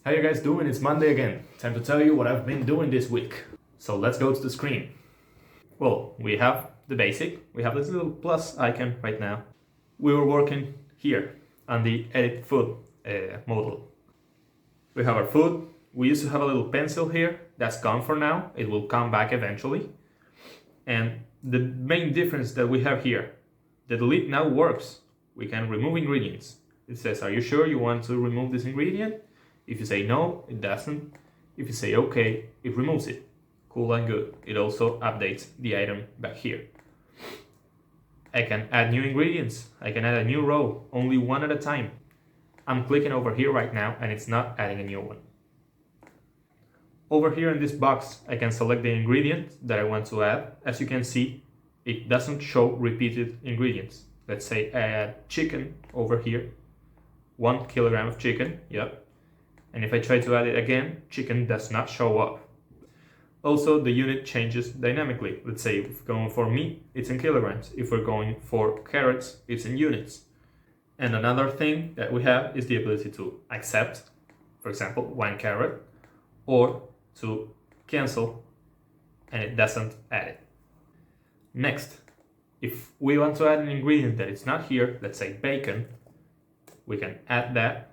How you guys doing? It's Monday again. Time to tell you what I've been doing this week. So let's go to the screen. Well, we have the basic. We have this little plus icon right now. We were working here on the edit food modal. We have our food. We used to have a little pencil here. That's gone for now. It will come back eventually. And the main difference that we have here, the delete now works. We can remove ingredients. It says, are you sure you want to remove this ingredient? If you say no, it doesn't. If you say okay, it removes it. Cool and good. It also updates the item back here. I can add new ingredients. I can add a new row, only one at a time. I'm clicking over here right now and it's not adding a new one. Over here in this box, I can select the ingredient that I want to add. As you can see, it doesn't show repeated ingredients. Let's say I add chicken over here. 1 kilogram of chicken, yep. And if I try to add it again, chicken does not show up. Also, the unit changes dynamically. Let's say if we're going for meat, it's in kilograms. If we're going for carrots, it's in units. And another thing that we have is the ability to accept, for example, 1 carrot, or to cancel, and it doesn't add it. Next, if we want to add an ingredient that is not here, let's say bacon, we can add that.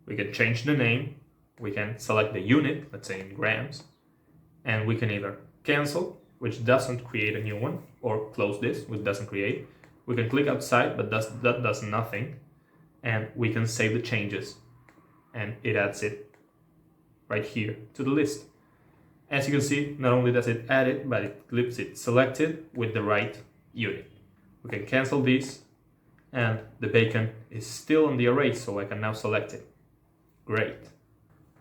We can change the name, we can select the unit, let's say in grams, and we can either cancel, which doesn't create a new one, or close this, which doesn't create. We can click outside, but that does nothing, and we can save the changes, and it adds it right here to the list. As you can see, not only does it add it, but it clips it selected with the right unit. We can cancel this, and the bacon is still on the array, so I can now select it. Great.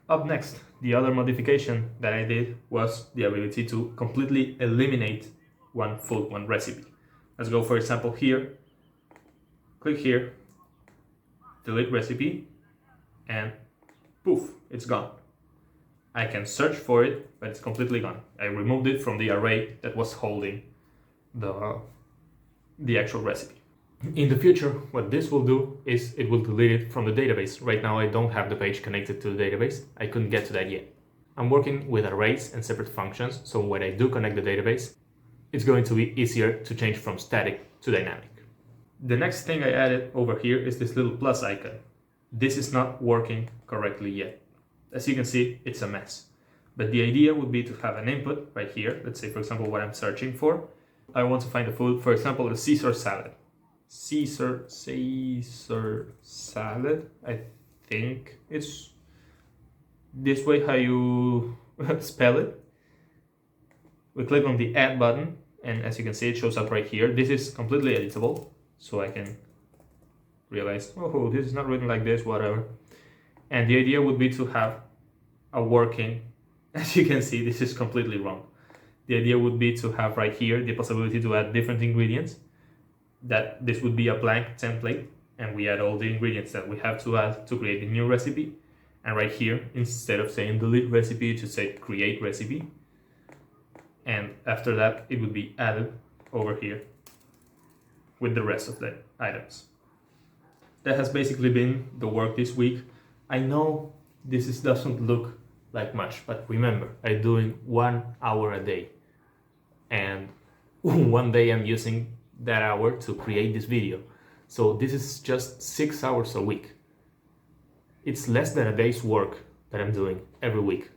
Up next, the other modification that I did was the ability to completely eliminate one food, one recipe. Let's go, for example, here. Click here, delete recipe, and poof, it's gone. I can search for it, but it's completely gone. I removed it from the array that was holding the actual recipe. In the future, what this will do is it will delete it from the database. Right now I don't have the page connected to the database. I couldn't get to that yet. I'm working with arrays and separate functions, so when I do connect the database, it's going to be easier to change from static to dynamic. The next thing I added over here is this little plus icon. This is not working correctly yet. As you can see, it's a mess. But the idea would be to have an input right here. Let's say, for example, what I'm searching for. I want to find a food, for example, a Caesar salad. Caesar salad, I think it's this way how you spell it. We click on the add button, and as you can see, it shows up right here. This is completely editable, so I can realize, oh, this is not written like this, whatever. And the idea would be to have a working, as you can see, this is completely wrong. The idea would be to have right here the possibility to add different ingredients. That this would be a blank template, and we add all the ingredients that we have to add to create a new recipe. And right here, instead of saying delete recipe, to say create recipe. And after that, it would be added over here with the rest of the items. That has basically been the work this week. I know this doesn't look like much, but remember, I'm doing 1 hour a day. And one day I'm using that hour to create this video. So this is just 6 hours a week. It's less than a day's work that I'm doing every week.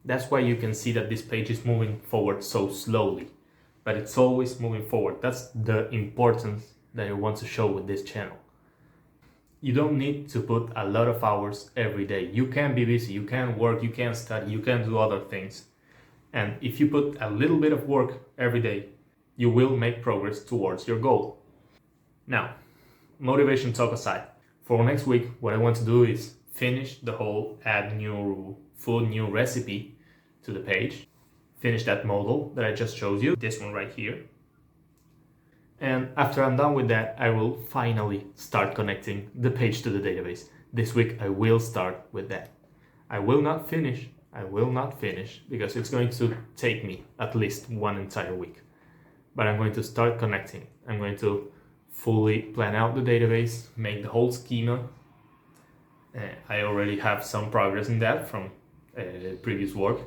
That's why you can see that this page is moving forward so slowly, but it's always moving forward. That's the importance that I want to show with this channel. You don't need to put a lot of hours every day. You can be busy, you can work, you can study, you can do other things. And if you put a little bit of work every day, you will make progress towards your goal. Now, motivation talk aside, for next week, what I want to do is finish the whole add new food, new recipe to the page. Finish that modal that I just showed you, this one right here. And after I'm done with that, I will finally start connecting the page to the database. This week, I will start with that. I will not finish because it's going to take me at least 1 entire week. But I'm going to start connecting. I'm going to fully plan out the database, make the whole schema, I already have some progress in that from previous work,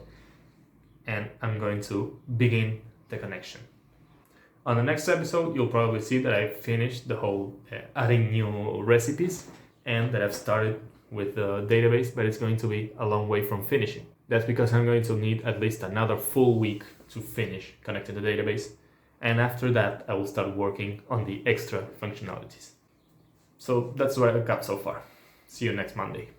and I'm going to begin the connection. On the next episode, you'll probably see that I've finished the whole adding new recipes and that I've started with the database, but it's going to be a long way from finishing. That's because I'm going to need at least another full week to finish connecting the database. And after that, I will start working on the extra functionalities. So that's what I've got so far. See you next Monday.